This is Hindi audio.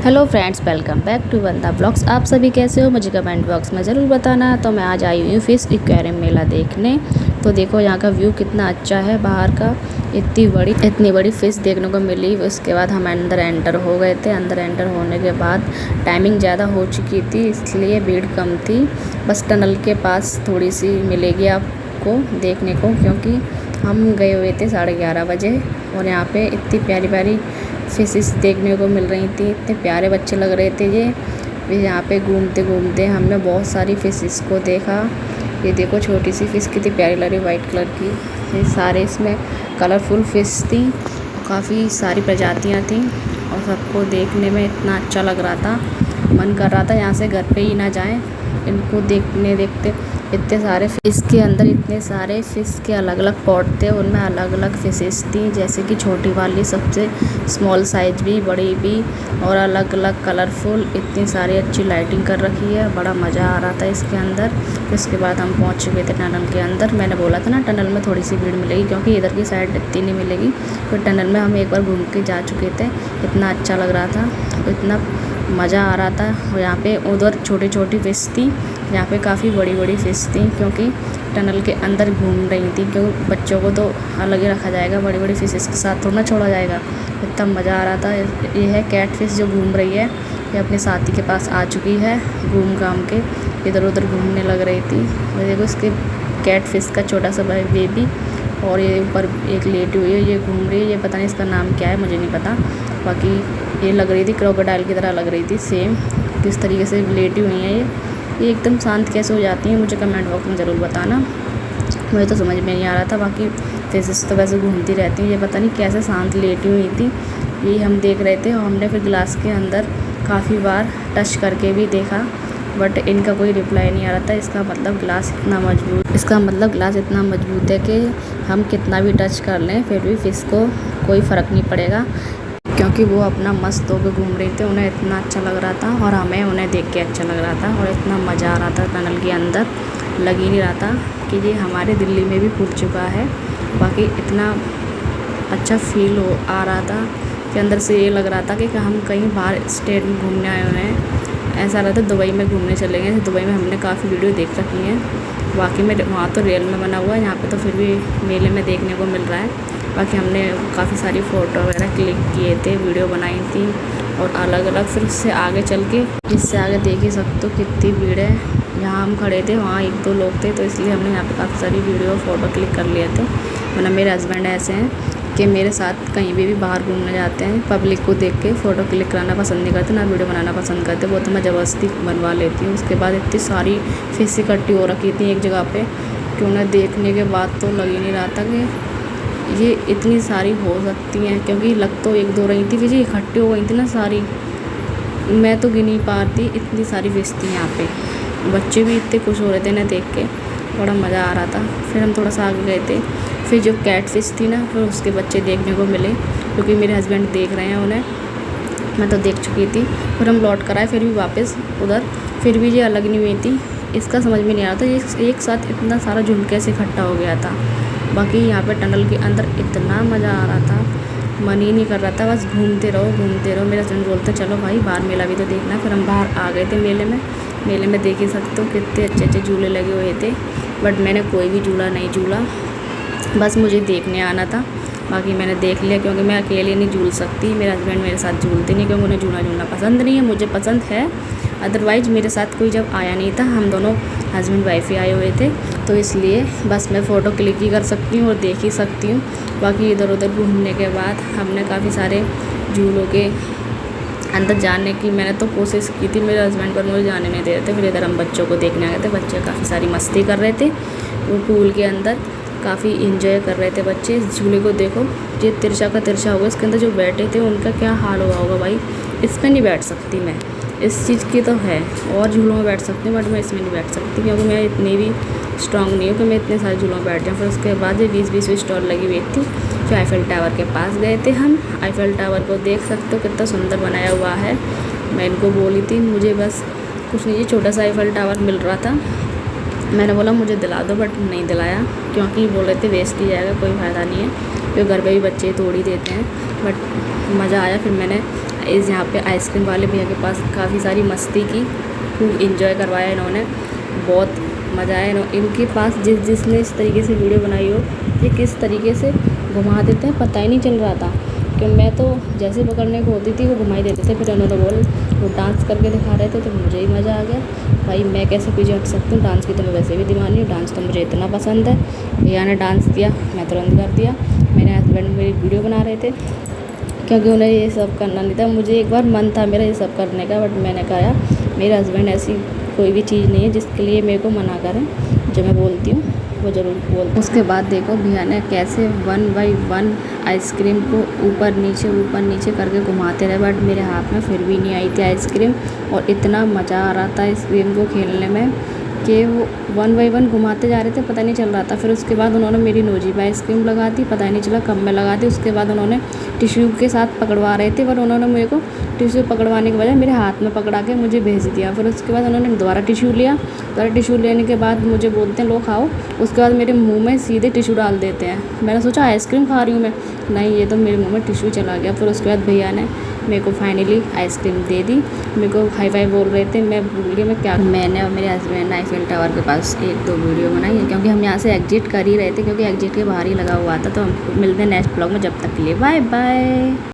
Hello friends, welcome back to Vanda blogs. आप सभी कैसे हो मुझे कमेंट बॉक्स में ज़रूर बताना। तो मैं आज आई हुई हूँ फिश एक्वेरियम मेला देखने। तो देखो यहाँ का व्यू कितना अच्छा है बाहर का। इतनी बड़ी फ़िश देखने को मिली। उसके बाद हम अंदर एंटर हो गए थे। अंदर एंटर होने के बाद टाइमिंग ज़्यादा हो चुकी थी, इसलिए भीड़ कम थी। बस टनल के पास थोड़ी सी मिलेगी आपको देखने को, क्योंकि हम गए हुए थे 11:30 बजे। और यहाँ पे इतनी प्यारी प्यारी फिशेस देखने को मिल रही थी। इतने प्यारे बच्चे लग रहे थे ये। फिर यहाँ पे घूमते घूमते हमने बहुत सारी फिशेस को देखा। ये देखो छोटी सी फ़िश कितनी प्यारी लग रही, वाइट कलर की। ये सारे इसमें कलरफुल फ़िश थी, काफ़ी सारी प्रजातियाँ थी और सबको देखने में इतना अच्छा लग रहा था। मन कर रहा था यहाँ से घर पे ही ना जाएं, इनको देखते इतने सारे फिश के अंदर इतने सारे फ़िश के अलग अलग पॉट थे, उनमें अलग अलग फिशेस थी। जैसे कि छोटी वाली सबसे स्मॉल साइज भी, बड़ी भी, और अलग अलग कलरफुल। इतनी सारी अच्छी लाइटिंग कर रखी है, बड़ा मज़ा आ रहा था इसके अंदर। उसके बाद हम पहुंच चुके थे टनल के अंदर। मैंने बोला था ना टनल में थोड़ी सी भीड़ मिलेगी, क्योंकि इधर की साइड इतनी नहीं मिलेगी। तो टनल में हम एक बार घूम के जा चुके थे। इतना अच्छा लग रहा था, इतना मज़ा आ रहा था। और यहाँ पे उधर छोटी छोटी फ़िश थी, यहाँ पे काफ़ी बड़ी बड़ी फ़िश थी, क्योंकि टनल के अंदर घूम रही थी। क्योंकि बच्चों को तो अलग ही रखा जाएगा, बड़ी बड़ी फ़िशेस के साथ थोड़ा ना छोड़ा जाएगा। इतना मज़ा आ रहा था। ये है कैट फ़िश जो घूम रही है, ये अपने साथी के पास आ चुकी है घूम घाम के, इधर उधर घूमने लग रही थी। और देखो इसके कैट फ़िश का छोटा सा बेबी, और ये ऊपर एक लेटी हुई है, ये घूम रही है। ये पता नहीं इसका नाम क्या है, मुझे नहीं पता। बाकी ये लग रही थी क्रोकोडाइल की तरह लग रही थी सेम। किस तरीके से लेटी हुई हैं ये एकदम शांत कैसे हो जाती हैं, मुझे कमेंट बॉक्स में ज़रूर बताना। मुझे तो समझ में नहीं आ रहा था। बाकी फिशेस तो वैसे घूमती रहती हैं, ये पता नहीं कैसे शांत लेटी हुई थी। यही हम देख रहे थे। और हमने फिर ग्लास के अंदर काफ़ी बार टच करके भी देखा, बट इनका कोई रिप्लाई नहीं आ रहा था। इसका मतलब ग्लास इतना मजबूत है कि हम कितना भी टच कर लें फिर भी फ़िश को कोई फ़र्क नहीं पड़ेगा, क्योंकि वो अपना मस्त होकर घूम रहे थे। उन्हें इतना अच्छा लग रहा था और हमें उन्हें देख के अच्छा लग रहा था, और इतना मज़ा आ रहा था टनल के अंदर। लग ही नहीं रहा था कि ये हमारे दिल्ली में भी खुल चुका है। बाकी इतना अच्छा फील आ रहा था कि अंदर से ये लग रहा था कि हम कहीं बाहर स्टेट में घूमने आए हुए हैं। ऐसा लग रहा था दुबई में घूमने चले गए। दुबई में हमने काफ़ी वीडियो देख रखी हैं, बाकी में वहाँ तो रियल में बना हुआ है, यहाँ पे तो फिर भी मेले में देखने को मिल रहा है। बाकी हमने काफ़ी सारी फ़ोटो वगैरह क्लिक किए थे, वीडियो बनाई थी, और अलग अलग। फिर उससे आगे चल के इससे आगे देख ही सकते हो कितनी भीड़ है। यहाँ हम खड़े थे, वहाँ एक दो लोग थे, तो इसलिए हमने यहाँ पे काफ़ी सारी वीडियो फ़ोटो क्लिक कर लिए थे। वरना मेरे हस्बैंड ऐसे हैं कि मेरे साथ कहीं भी बाहर घूमने जाते हैं, पब्लिक को देख के फ़ोटो क्लिक कराना पसंद नहीं करते, ना वीडियो बनाना पसंद करते। वो तो मैं ज़बरदस्ती बनवा लेती हूँ। उसके बाद इतनी सारी फिश इकट्ठी हो रखी थी एक जगह पे कि उन्हें देखने के बाद तो लग ही नहीं रहा था कि ये इतनी सारी हो सकती हैं, क्योंकि लग तो एक दो रही थी, फिर ये इकट्ठी हो गई थी ना सारी। मैं तो गिन नहीं पा रही, इतनी सारी फिश थी यहाँ पे। बच्चे भी इतने खुश हो रहे थे ना देख के, बड़ा मज़ा आ रहा था। फिर हम थोड़ा सा आगे गए थे, फिर जो कैट फिश थी ना, फिर उसके बच्चे देखने को मिले, क्योंकि मेरे हस्बैंड देख रहे हैं उन्हें, मैं तो देख चुकी थी। फिर हम लौट कर आए, फिर भी वापस उधर, फिर भी ये अलग नहीं हुई थी। इसका समझ में नहीं आ रहा था ये एक साथ इतना सारा झुंड कैसे इकट्ठा हो गया था। बाकी यहाँ पे टनल के अंदर इतना मज़ा आ रहा था, मन ही नहीं कर रहा था, बस घूमते रहो घूमते रहो। मेरे हस्बैंड बोलते चलो भाई बाहर मेला भी तो देखना। फिर हम बाहर आ गए थे मेले में देख ही सकते हो कितने अच्छे अच्छे झूले लगे हुए थे, बट मैंने कोई भी झूला नहीं झूला, बस मुझे देखने आना था। बाकी मैंने देख लिया, क्योंकि मैं अकेले नहीं झूल सकती, मेरे हस्बैंड मेरे साथ झूलते नहीं, क्योंकि उन्हें झूलना पसंद नहीं है। मुझे पसंद है, अदरवाइज़ मेरे साथ कोई जब आया नहीं था, हम दोनों हस्बैंड वाइफ ही आए हुए थे, तो इसलिए बस मैं फ़ोटो क्लिक ही कर सकती हूँ और देख ही सकती हूँ। बाकी इधर उधर घूमने के बाद हमने काफ़ी सारे झूलों के अंदर जाने की मैंने तो कोशिश की थी, मेरे हस्बैंड पर मुझे जाने नहीं दे रहे थे। फिर इधर हम बच्चों को देखने आ गए थे, बच्चे काफ़ी सारी मस्ती कर रहे थे वो पूल के अंदर, काफ़ी इंजॉय कर रहे थे बच्चे। इस झूले को देखो, ये तिरछा का तिरछा होगा, इसके अंदर जो बैठे थे उनका क्या हाल हुआ होगा भाई। इस पर नहीं बैठ सकती मैं, इस चीज़ की तो है, और झूलों में बैठ सकती हूँ, बट मैं इसमें नहीं बैठ सकती, क्योंकि मैं इतनी भी स्ट्रांग नहीं हूँ कि मैं इतने सारे झूलों में बैठ जाऊँ। फिर उसके बाद ये 20-20 स्टॉल लगी हुई थी। फिर आईफेल टावर के पास गए थे हम। आईफेल टावर को देख सकते हो कितना सुंदर बनाया हुआ है। मैं इनको बोली थी मुझे बस कुछ नहीं, छोटा सा आईफेल टावर मिल रहा था, मैंने बोला मुझे दिला दो, बट नहीं दिलाया, क्योंकि बोल रहे थे वेस्ट ही जाएगा, कोई फ़ायदा नहीं है, फिर घर पे भी बच्चे तोड़ ही देते हैं। बट मज़ा आया। फिर मैंने इस यहाँ पे आइसक्रीम वाले भैया के पास काफ़ी सारी मस्ती की, खूब इंजॉय करवाया इन्होंने, बहुत मज़ा आया। इनके पास जिसने इस तरीके से वीडियो बनाई हो, ये किस तरीके से घुमा देते हैं पता ही नहीं चल रहा था, कि मैं तो जैसे पकड़ने को होती थी वो घुमा ही देते थे। फिर उन्होंने वो डांस करके दिखा रहे थे तो मुझे ही मज़ा आ गया। भाई मैं कैसे पीछे हट सकती हूँ, डांस की तो मैं वैसे भी दीवानी हूँ, डांस तो मुझे इतना पसंद है। भैया ने डांस किया, मैं तुरंत कर दिया। मेरे हस्बैंड मेरी वीडियो बना रहे थे क्योंकि उन्हें ये सब करना नहीं था। मुझे एक बार मन था मेरा ये सब करने का, बट मैंने कहा मेरे हस्बैंड ऐसी कोई भी चीज़ नहीं है जिसके लिए मेरे को मना करें, जो मैं बोलती हूँ वो ज़रूर बोल। उसके बाद देखो भैया ने कैसे 1 बाय 1 आइसक्रीम को ऊपर नीचे करके घुमाते रहे, बट मेरे हाथ में फिर भी नहीं आई थी आइसक्रीम। और इतना मज़ा आ रहा था इस गेम को खेलने में कि वो 1 बाय 1 घुमाते जा रहे थे, पता नहीं चल रहा था। फिर उसके बाद उन्होंने मेरी नोजी पे आइसक्रीम लगा दी, पता ही नहीं चला कब मैं लगा दी। उसके बाद उन्होंने टिश्यू के साथ पकड़वा रहे थे, पर उन्होंने मेरे को टिश्यू पकड़वाने के बजाय मेरे हाथ में पकड़ा के मुझे भेज दिया। फिर उसके बाद उन्होंने दोबारा टिश्यू लिया, दोबारा टिश्यू लेने के बाद मुझे बोलते हैं लो खाओ। उसके बाद मेरे मुँह में सीधे टिश्यू डाल देते हैं। मैंने सोचा आइसक्रीम खा रही हूँ मैं, नहीं ये तो मेरे मुँह में टिश्यू चला गया। फिर उसके बाद भैया ने मेरे को फाइनली आइसक्रीम दे दी। मेरे को हाई फाई बोल रहे थे, मैं भूल गई मैं क्या। मैंने और मेरे हस्बैंड ने आईफिल टावर के पास 1-2 वीडियो बनाई है, क्योंकि हम यहाँ से एग्जिट कर ही रहे थे, क्योंकि एग्जिट के बाहर ही लगा हुआ था। तो हम मिलते हैं नेक्स्ट ब्लॉग में, जब तक के लिए बाय बाय।